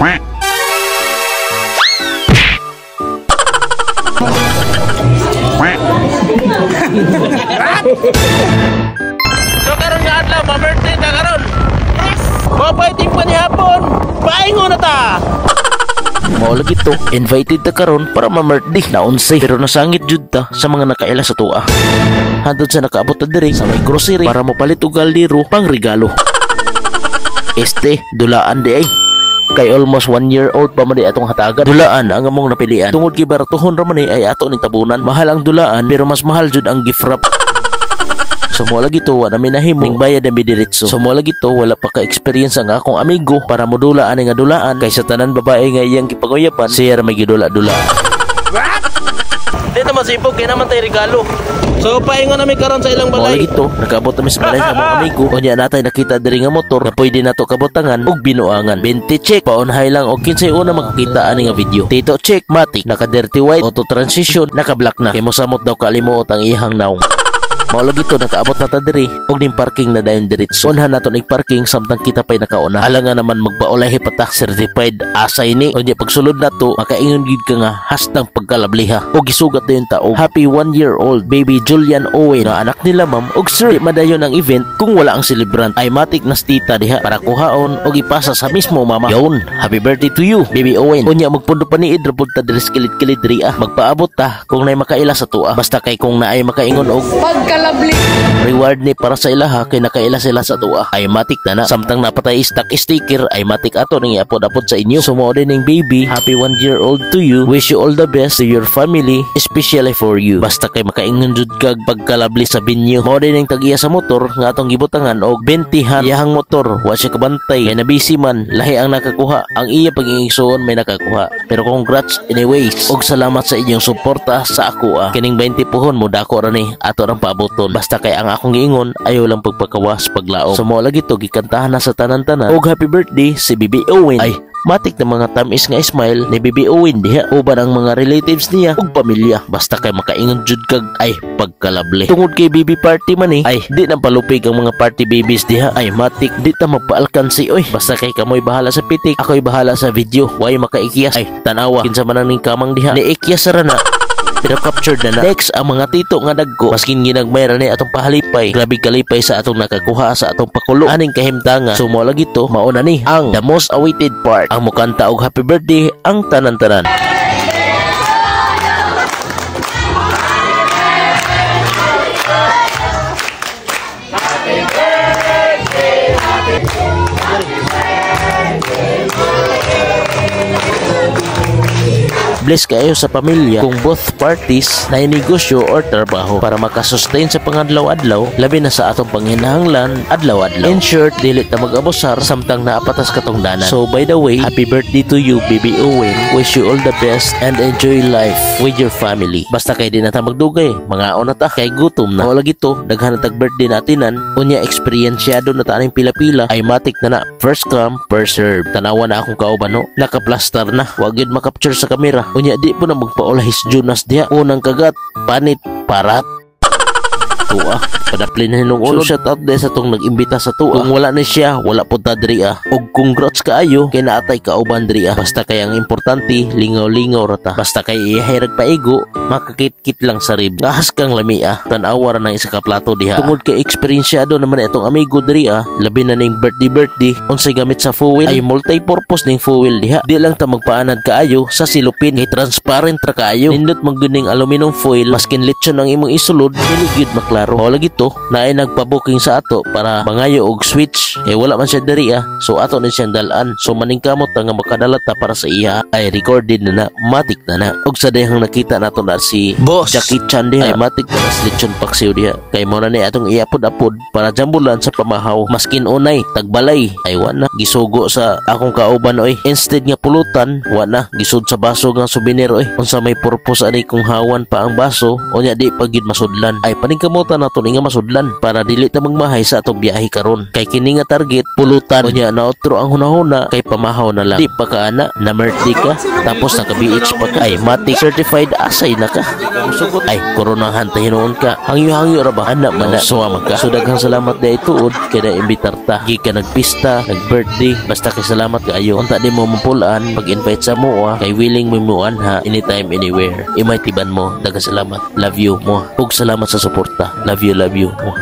So karon nga adlaw, ma-birthday ta karon. Mapaiting pa ni hapon. Paingon na ta. Mao lagi to, invited ta karon para ma-birthday na 11 pero nasangit jud ta sa mga nakaila sa tuwa. Hantod sa nakaabot ta diri sa may grocery para mopalit og kaldero pang regalo. Dulaan di ay. Kay almost 1 year old pa man di atong hatagan. Dulaan ang among napilian. Tungod kay baratuhon ra man ay ato ning tabunan. Mahal ang dulaan pero mas mahal jud ang gift wrap. So mo lagi to wala mi nahimo ning bayad mi diretso. So mo lagi to wala pa ka experience ang akong amigo para modula ani nga dulaan kay sa tanan babae nga iyang gipaguyapan siya ra may gidula-dula. Dito masipog kay naman tay regalo. So paingon na mi karon sa ilang balay. Mo lagi to nakaabot mi sa balay sa mga amigo. Unya natay nakita diri nga motor na pwede nato kabutangan og binuangan. 20 check paunhay lang og kinsay una makakita ani nga video. Tito check matic naka dirty white auto transition naka black na. Kay mosamot daw kalimuot ang ihang naong. Mao lagi to nakaabot na ta diri og ning parking na dayon diretso. Unhan nato ning parking samtang kita pay nakauna. Alangan naman magbaulay patak certified asay ni. Unya pagsulod nato makaingon gid ka nga hastang pagkalabliha. Og gisugat dayon ta og happy 1 year old baby Julian Owen na anak nila ma'am og sir madayon ang event kung wala ang celebrant. Ay matik na stita diha para kuhaon og ipasa sa mismo mama. Yon, happy birthday to you baby Owen. Unya magpundo pa ni idra pud ta diri kilit-kilit diri magpaabot ta kung nay makaila sa tuwa. Basta kay kung naay makaingon og reward ni para sa ilaha kay nakaila sila sa tuwa. Ay matik na samtang napatay stock sticker ay matik ato ning iapod-apod sa inyo. Sumo din ning baby, happy 1 year old to you. Wish you all the best to your family, especially for you. Basta kay makaingon jud kag pagkalabli sa binyo. Mo din ning tag-iya sa motor nga atong gibutangan og 20han iyahang motor. Wa siya kabantay kay nabisi man lahi ang nakakuha. Ang iya pag-iingsuon may nakakuha. Pero congrats anyways. Og salamat sa inyong suporta sa ako. Kining 20 puhon mo dako ra ni ato rang paabot. Basta kay ang akong giingon ayaw lang pagpakawas paglaom. So mo lagi to gikantahan na sa tanan-tanan og happy birthday si Bibi Owen. Ay matik na mga tamis nga smile ni Bibi Owen diha uban ang mga relatives niya ug pamilya. Basta kay makaingon jud kag ay pagkalabli. Tungod kay baby party man ay di nang palupig ang mga party babies diha. Ay matik di ta magpaalkansi oy. Basta kay kamoy bahala sa pitik, ako'y bahala sa video. Way makaikyas ay tanawa kinsa man ning kamang diha ni ikyas ra na. Pero captured na. Next, ang mga tito nga dagko maskin ginagmayra ni atong pahalipay. Grabe kalipay sa atong nakakuha sa atong pakulo. Aning kahimtanga. So mo lagi to, mauna ni ang the most awaited part. Ang mukanta og happy birthday ang tanan-tanan. Bless kayo sa pamilya kung both parties na negosyo or trabaho para makasustain sa pangadlaw-adlaw labi na sa atong panghinahanglan adlaw-adlaw. In short, dili ta mag-abusar samtang naapatas katungdanan. So by the way, happy birthday to you Baby Owen. Wish you all the best and enjoy life with your family. Basta kay di na ta magdugay, mga na ta kay gutom na. O lagi to, daghan na tag birthday natinan, unya experiensyado na ta aning pila-pila ay matik na na. First come, first serve. Tanawa na akong kauban no, nakaplastar na. Wa gyud makapture sa kamera. Unya di po na magpaulahis Jonas diha. Unang kagat, panit, parat. Tuwa, padaplin na nung ulo. So shout out din sa tong nag-imbita sa tuwa. Kung wala na siya, wala po ta diri Og congrats kaayo kay naatay kauban diri Basta kay ang importante, lingaw-lingaw rata. Basta kay ihirag paigo, makakit-kit lang sa rib. Ahas kang lami Tanawa ra ng isa ka plato diha. Tungod kay eksperensyado naman itong amigo diri labi na ning birthday. Unsay gamit sa fuel ay multi-purpose ning fuel diha. Di lang ta magpaanad kaayo sa silupin kay transparent ra kaayo. Nindot magguning aluminum foil maskin lechon ang imong isulod, dili gyud maklaro. O lagi to, naay nagpa-booking sa ato para mangayo og switch. Wala man siya diri So ato ni siyang dalaan. So maningkamot nga makadala ta para sa iya ay recorded na matik na. Og sa dayang nakita nato na si Boss Jackie Chan diha ay matik na lechon paksiw diha. Kay mo na ni atong iapod-apod para jambulan sa pamahaw. Maskin unay tagbalay ay wala gisugo sa akong kauban oy. Instead nga pulutan, wala gisud sa baso nga souvenir oy. Unsa may purpose ani kung hawan pa ang baso, unya di pagid masudlan. Ay paningkamot butangan nato ni nga masudlan para dili ta magmahay sa atong biyahe karon. Kay kini nga target pulutan unya na otro ang hunahuna kay pamahaw na lang. Di pa ka ana na merti ka tapos naka BH pa ka ay matik certified asay na ka. Musugot ay koronahan ta hinuon ka. Hangyo-hangyo ra ba ana man suwama ka. So daghang salamat day tuod kay na imbitar ta. Gi ka nagpista, nag-birthday, basta kay salamat kaayo. Unta di mo mapulaan pag-invite sa mo kay willing mo muan ha anytime anywhere. Imay tiban mo daghang salamat. Love you mo. Ug salamat sa suporta. Love you mo.